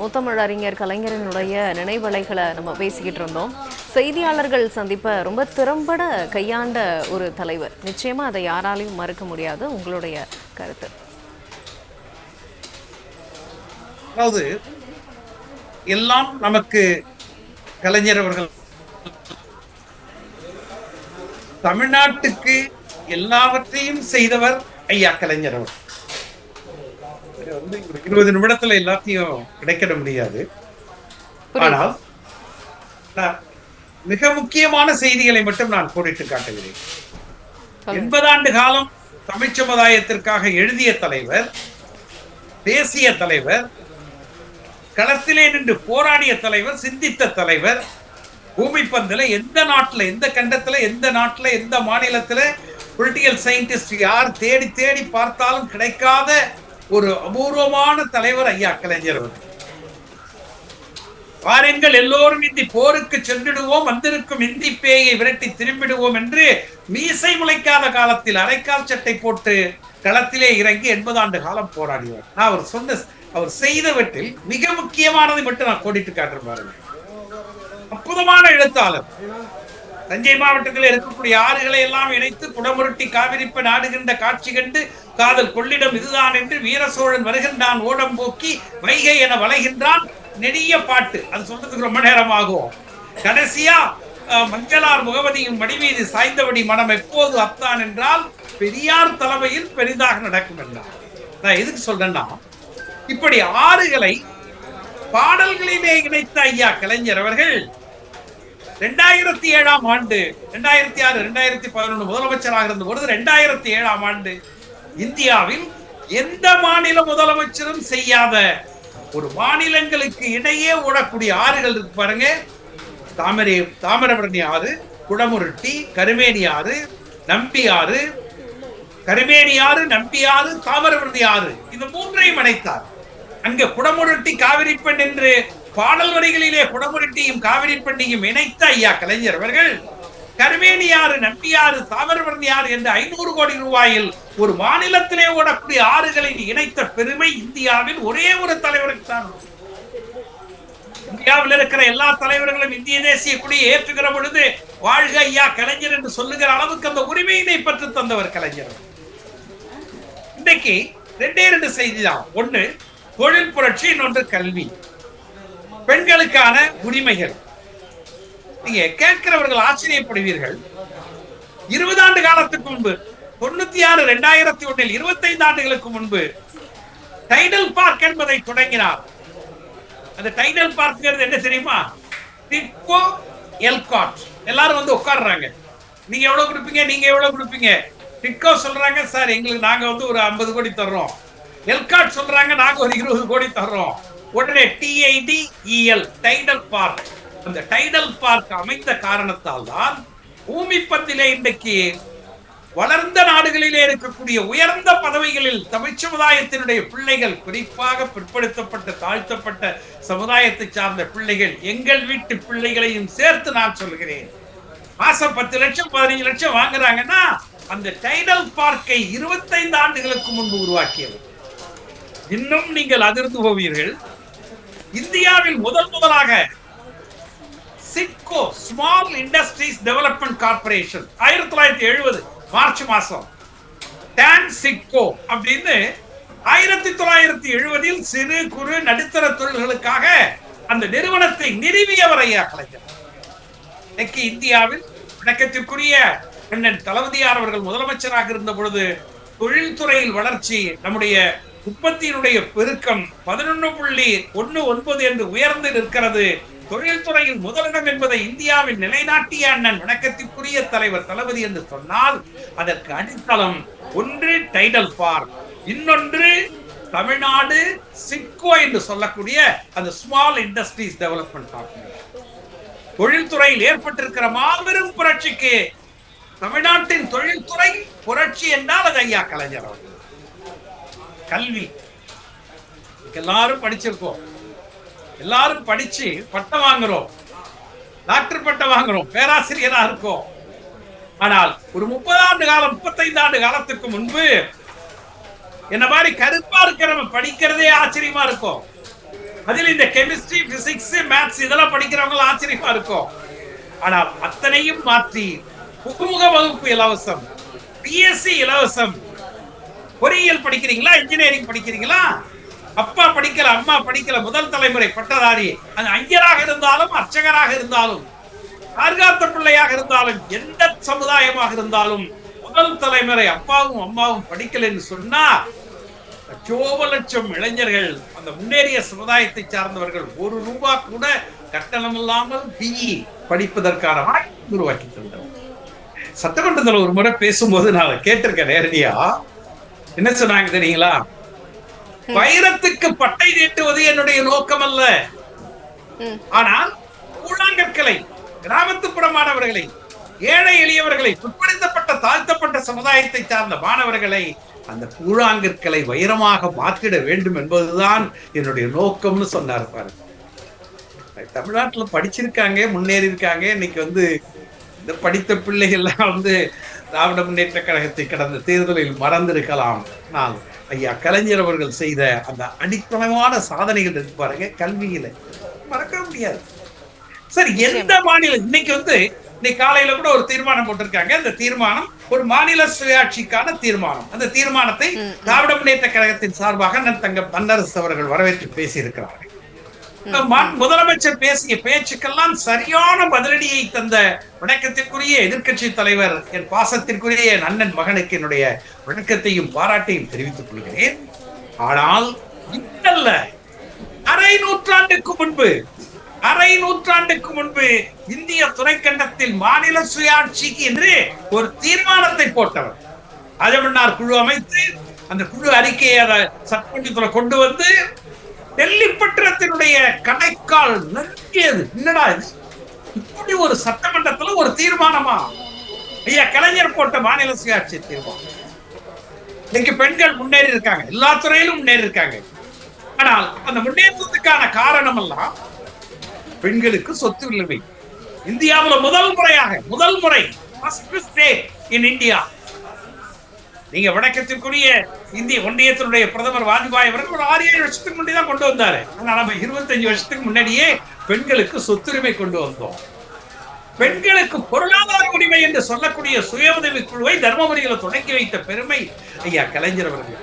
முத்தமிழ் அறிஞர் கலைஞரனுடைய நினைவலைகளை நம்ம பேசிக்கிட்டு இருந்தோம். செய்தியாளர்கள் சந்திப்பை ரொம்ப திறம்பட கையாண்ட ஒரு தலைவர். நிச்சயமா அதை யாராலையும் மறுக்க முடியாது. உங்களுடைய கருத்து? அதாவது எல்லாம் நமக்கு கலைஞர் அவர்கள் தமிழ்நாட்டுக்கு எல்லாவற்றையும் செய்தவர் ஐயா கலைஞர் அவர். 20 நிமிடத்துல எல்லாத்தையும் கிடைக்கிட முடியாது. ஆனால் மிக முக்கியமான செய்திகளை மட்டும் நான் கோடிட்டு காட்டுகிறேன். 80 ஆண்டு காலம் தமிழ் சமுதாயத்திற்காக எழுதிய தலைவர், பேசிய தலைவர், களத்திலே நின்று போராடிய தலைவர், சிந்தித்த தலைவர். பூமி பந்தில எந்த நாட்டுல, எந்த கண்டத்துல, எந்த நாட்டுல, எந்த மாநிலத்துல பொலிட்டிக்கல் சயின்டிஸ்ட் யார் தேடி தேடி பார்த்தாலும் கிடைக்காத ஒரு அபூர்வமான தலைவர் ஐயா கலைஞர் அவர்கள். வாருங்கள் எல்லோரும் இந்தி போருக்கு சென்றிடுவோம், வந்திருக்கும் இந்தி பேயை விரட்டி திரும்பிடுவோம் என்று மீசை முளைக்காத காலத்தில் அரைக்கால் சட்டை போட்டு களத்திலே இறங்கி 80 ஆண்டு காலம் போராடினார். நான் அவர் செய்தவற்றில் மிக முக்கியமானதை மட்டும் நான் கோடிட்டு காட்டுறேன் பாருங்க. அற்புதமான எழுத்தாளர். தஞ்சை மாவட்டத்தில் இருக்கக்கூடிய ஆறுகளை எல்லாம் இணைத்து குடமுருட்டி காவிரிப்ப நாடுகின்ற காட்சி கண்டு காதல் கொள்ளிடம் இதுதான் என்று வீர சோழன் வருகின்றான் ஓடம் போக்கி வைகை என வளைகின்றான். நெடிய பாட்டு, அது சொல்றதுக்கு ரொம்ப நேரம் ஆகும். கடைசியா மஞ்சளார் முகவதியும் மடிமீது சாய்ந்தபடி மனம் எப்போது அத்தான் என்றால் பெரியார் தலைமையில் பெரிதாக நடக்கும் என்றார். நான் எதுக்கு சொல்றேன்னா, இப்படி ஆறுகளை பாடல்களிலே இணைத்த ஐயா கலைஞர் அவர்கள் 2007ஆம் ஆண்டு 2006 2011 முதலமைச்சராக இருந்த பொழுது 2007ஆம் ஆண்டு இந்தியாவில் எந்த மாநில முதலமைச்சரும் செய்யாத ஒரு மாநிலங்களுக்கு இடையே ஓடக்கூடிய ஆறுகள் இருக்கு பாருங்க. தாமிரபரணி ஆறு, குடமுருட்டி, கருமேனி ஆறு, நம்பி ஆறு, கருமேனி ஆறு, நம்பி ஆறு, தாமிரபரணி ஆறு, இந்த மூன்றையும் இணைத்தார். அங்க குடமுருட்டி காவிரி பெண் என்று பாடல் வரிகளிலே குடமுருட்டியும் காவிரி பெண்ணையும் இணைத்த ஐயா கலைஞர் அவர்கள் கருமேனியாறு, நம்பியாறு, தாமிரபரணியாறு என்ற 500 கோடி ரூபாயில் ஒரு மாநிலத்திலே ஓடக்கூடிய ஆறுகளை இணைத்த பெருமை இந்தியாவில் ஒரே ஒரு தலைவருக்கு தான். இந்தியாவில் இருக்கிற எல்லா தலைவர்களும் இந்திய தேசிய கொடியை ஏற்றுகிற பொழுது வாழ்க ஐயா கலைஞர் என்று சொல்லுகிற அளவுக்கு அந்த உரிமையினை பெற்று தந்தவர் கலைஞர். இன்றைக்கு 2 செய்தி தான். ஒன்று தொழில் புரட்சி, இன்னொன்று கல்வி, பெண்களுக்கான உரிமைகள். நீங்க கேட்கிறவர்கள் ஆச்சரியப்படுவீர்கள். 20 ஆண்டு காலத்துக்கு முன்பு 96 2001 25 ஆண்டுகளுக்கு முன்பு டைடல் பார்க் என்பதை தொடங்கினார். அந்த டைடல் பார்க் என்ன தெரியுமா? டிட்கோ எல்காட். எல்லாரும் வந்து உட்கார்றாங்க. நீங்க எவ்வளவு கொடுப்பீங்க, நீங்க எவ்வளவு கொடுப்பீங்க? டிட்கோ சொல்றாங்க, சார் எங்களுக்கு நாங்க வந்து ஒரு 50 கோடி தர்றோம். எல்காட் சொல்றாங்க, நாங்க ஒரு 20 கோடி தர்றோம். உடனே TIDEL டைடல் பார்க். அந்த டைடல் பார்க் அமைந்த காரணத்தால் தான் பூமி பந்திலே இன்றைக்கு வளர்ந்த நாடுகளிலே இருக்கக்கூடிய உயர்ந்த பதவிகளில் தமிழ் சமுதாயத்தினுடைய பிள்ளைகள், குறிப்பாக பிற்படுத்தப்பட்ட தாழ்த்தப்பட்ட சமுதாயத்தை சார்ந்த பிள்ளைகள், எங்கள் வீட்டு பிள்ளைகளையும் சேர்த்து நான் சொல்கிறேன், மாசம் 10 லட்சம் 15 லட்சம் வாங்குறாங்கன்னா அந்த டைடல் பார்க்கை 25 ஆண்டுகளுக்கு முன்பு உருவாக்கியவர். இன்னும் நீங்கள் அதிர்ந்து போவீர்கள். இந்தியாவில் முதலாக SIDCO, small industries development corporation, 1970 March மாசம் டான் சிட்கோ அப்படின்னு 1970 சிறு குறு நடுத்தர தொழில்களுக்காக அந்த நிறுவனத்தை நிறுவியவர் ஐயா கலைஞர். இன்னைக்கு இந்தியாவில் வணக்கத்திற்குரிய அண்ணன் தளபதியார் அவர்கள் முதலமைச்சராக இருந்த பொழுது தொழில்துறையில் வளர்ச்சி, நம்முடைய உற்பத்தியினுடைய பெருக்கம் 11.19 என்று உயர்ந்து நிற்கிறது. தொழில்துறையில் முதலிடம் என்பதை இந்தியாவில் நிலைநாட்டிய அண்ணன் வணக்கத்திற்குரிய தலைவர் தளபதி என்று சொன்னால் அதற்கு அடித்தளம் ஒன்று டைடல் பார்க், இன்னொன்று தமிழ்நாடு சிட்கோ என்று சொல்லக்கூடிய அந்த ஸ்மால் இண்டஸ்ட்ரீஸ் டெவலப்மெண்ட் கார்பரேஷன். தொழில்துறையில் ஏற்பட்டிருக்கிற மாபெரும் புரட்சிக்கு தமிழ்நாட்டின் தொழில்துறை புரட்சி என்றால் அது ஐயா கலைஞர் அவர்கள். கல்வி, எல்லாரும் படிச்சிருக்கோம், எல்லாரும் படிச்சு பட்டம் வாங்குறோம், டாக்டர் பட்டம் வாங்குறோம், பேராசிரியரா இருக்கோம். ஆனால் ஒரு 30 ஆண்டு காலம் 35 ஆண்டு காலத்துக்கு முன்பு என்ன மாதிரி கருப்பா இருக்கிறவங்க படிக்கிறதே ஆச்சரியமா இருக்கும். அதில் இந்த கெமிஸ்ட்ரி, பிசிக்ஸ், மேத்ஸ் இதெல்லாம் படிக்கிறவங்க ஆச்சரியமா இருக்கும். ஆனால் அத்தனையும் மாற்றி புகுமுக வகுப்பு இலவசம், பிஎஸ்சி இலவசம். பொறியியல் படிக்கிறீங்களா, இன்ஜினியரிங் படிக்கிறீங்களா, அப்பா படிக்கல அம்மா படிக்கல, முதல் தலைமுறை பட்டதாரி, அது ஐயராக இருந்தாலும் அர்ச்சகராக இருந்தாலும் ஆர்காத்த பிள்ளையாக இருந்தாலும் எந்த சமுதாயமாக இருந்தாலும் முதல் தலைமுறை அப்பாவும் அம்மாவும் படிக்கல என்று சொன்னா லட்சோப லட்சம் இளைஞர்கள், அந்த முன்னேறிய சமுதாயத்தை சார்ந்தவர்கள் ஒரு ரூபா கூட கட்டணம் இல்லாமல் பிஇ படிப்பதற்கான வாய்ப்பு உருவாக்கி தந்தோம். சட்டமன்றத்தில் ஒரு முறை பேசும்போது நான் கேட்டிருக்கேன் நேரடியா. என்ன சொன்னாங்க தெரியுங்களா? வைரத்துக்கு பட்டை நீட்டுவது என்னுடைய நோக்கம் அல்ல, ஆனால் கூழாங்கற்களை, கிராமத்துப்புற மாணவர்களை, ஏழை எளியவர்களை, பிற்படுத்தப்பட்ட தாழ்த்தப்பட்ட சமுதாயத்தை சார்ந்த மாணவர்களை அந்த கூழாங்கற்களை வைரமாக மாற்றிட வேண்டும் என்பதுதான் என்னுடைய நோக்கம்னு சொன்னார் பாருங்க. தமிழ்நாட்டுல படிச்சிருக்காங்க, முன்னேறி இருக்காங்க. இன்னைக்கு இந்த படித்த பிள்ளைகள்லாம் திராவிட முன்னேற்ற கழகத்தை கடந்த தேர்தலில் மறந்திருக்கலாம். ஆனால் ஐயா கலைஞர் அவர்கள் செய்த அந்த அடித்தளமான சாதனைகள் இருக்கு பாருங்க, கல்வியில மறக்க முடியாது. சரி, எந்த மாநிலம் இன்னைக்கு இன்னைக்கு காலையில கூட ஒரு தீர்மானம் போட்டிருக்காங்க. அந்த தீர்மானம் ஒரு மாநில சுயாட்சிக்கான தீர்மானம். அந்த தீர்மானத்தை திராவிட முன்னேற்ற கழகத்தின் சார்பாக தங்கம் தென்னரசு அவர்கள் வரவேற்று பேசியிருக்கிறார்கள். முதலமைச்சர் பேசிய பேச்சுக்கெல்லாம் சரியான பதிலடியை தந்த வணக்கத்திற்குரிய எதிர்கட்சி தலைவர், என் பாசத்திற்குரிய என் அண்ணன் மகனுக்கு என்னுடைய வணக்கத்தையும் பாராட்டையும் தெரிவித்துக் கொள்கிறேன். ஆனால் இல்ல, அரை நூற்றாண்டுக்கு முன்பு இந்திய துணைக்கண்டத்தில் மாநில சுயாட்சிக்கு என்று ஒரு தீர்மானத்தை போட்டவர். அஜமன்னார் குழு அமைத்து அந்த குழு அறிக்கையை சட்டமன்றத்துல கொண்டு வந்து டெல்லி பட்டணத்தினுடைய கடைக்கால் நெருங்கியது. என்னடா இது, இப்படி ஒரு சட்டமன்றத்துல ஒரு தீர்மானமா? ஐயா கலைஞர் போட்ட மாநில சுயாட்சி தீர்மானம். இன்னைக்கு பெண்கள் முன்னேறி இருக்காங்க, எல்லா துறையிலும் முன்னேறி இருக்காங்க. ஆனால் அந்த முன்னேற்றத்துக்கான காரணம் எல்லாம் பெண்களுக்கு சொத்து உரிமை. இந்தியாவில் முதல் முறை இந்தியா. நீங்க வணக்கத்திற்குரிய இந்திய ஒன்றியத்தினுடைய பிரதமர் வாஜ்பாய் அவர்கள் ஒரு 6-7 வருஷத்துக்கு முன்னாடி தான் கொண்டு வந்தாரு. ஆனா நம்ம 25 வருஷத்துக்கு முன்னாடியே பெண்களுக்கு சொத்துரிமை கொண்டு வந்தோம். பெண்களுக்கு பொருளாதார உரிமை என்று சொல்லக்கூடிய சுய உதவி குழுவை தர்மபுரியில தொடங்கி வைத்த பெருமை ஐயா கலைஞர் அவர்கள்.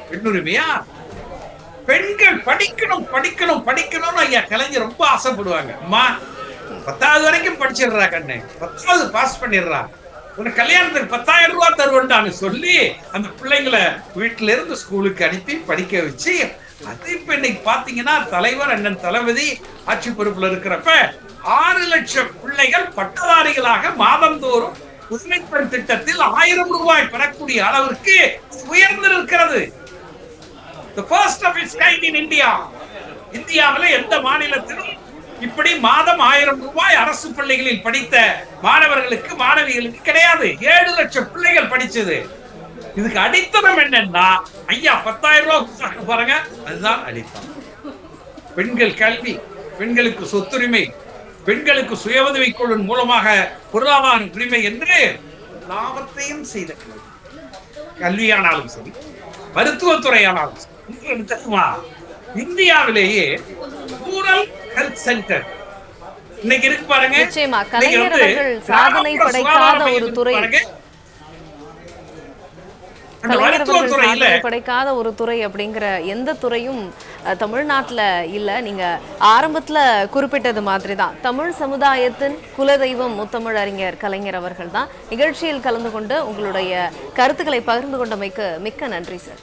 பெண்ணுரிமையா? பெண்கள் படிக்கணும் ஐயா கலைஞர் ரொம்ப ஆசைப்படுவாங்க. அம்மா 10வது வரைக்கும் படிச்சிடுறா கண்ணு, 10வது பாஸ் பண்ணிடுறா, உனக்கு கல்யாணத்துக்கு 10,000 ரூபாய் தருவண்டான்னு சொல்லி அந்த பிள்ளைங்களை வீட்டுல இருந்து ஸ்கூலுக்கு அனுப்பி படிக்க வச்சு, அது இப்ப இன்னைக்கு பாத்தீங்கன்னா தலைவர் அண்ணன் தளபதி ஆட்சி பொறுப்புல இருக்கிறப்ப 6 லட்சம் பிள்ளைகள் பட்டதாரிகளாக மாதந்தோறும் புதுமைப்பெண் திட்டத்தில் 1000 ரூபாய் பெறக்கூடிய அளவிற்கு உயர்ந்திருக்கிறது. The first of its kind in India. இந்தியாவில எந்த மாநிலத்திலும் இப்படி மாதம் 1000 ரூபாய் அரசு பள்ளிகளில் படித்த மாணவர்களுக்கு மாணவிகளுக்கு கிடையாது. 7 லட்சம் பிள்ளைகள் படிச்சது. இதுக்கு அடித்தளம் என்னன்னா ஐயா 10,000 ரூபாய் பாருங்க, அதுதான் அடித்தளம். பெண்கள் கல்வி, பெண்களுக்கு சொத்துரிமை, பெண்களுக்கு சுய உதவி குழு மூலமாக பொருளாதார உரிமை என்று எல்லாவற்றையும் செய்த கல்வியானாலும் சரி, மருத்துவத்துறையானாலும் சரி. இந்தியாவிலேயே ரூரல் ஹெல்த் சென்டர் இன்னைக்கு இருக்கு பாருங்க. நிச்சயமா கலைஞர் அவர்கள் சாதனை படைக்காத ஒரு துறை, படைக்காத ஒரு துறை அப்படிங்கிற எந்த துறையும் தமிழ்நாட்டுல இல்ல. நீங்க ஆரம்பத்துல குறிப்பிட்டது மாதிரி தான் தமிழ் சமுதாயத்தின் குலதெய்வம் முத்தமிழறிஞர் கலைஞர் அவர்கள் தான். நிகழ்ச்சியில் கலந்து கொண்டு உங்களுடைய கருத்துக்களை பகிர்ந்து கொண்டமைக்கு மிக்க நன்றி சார்.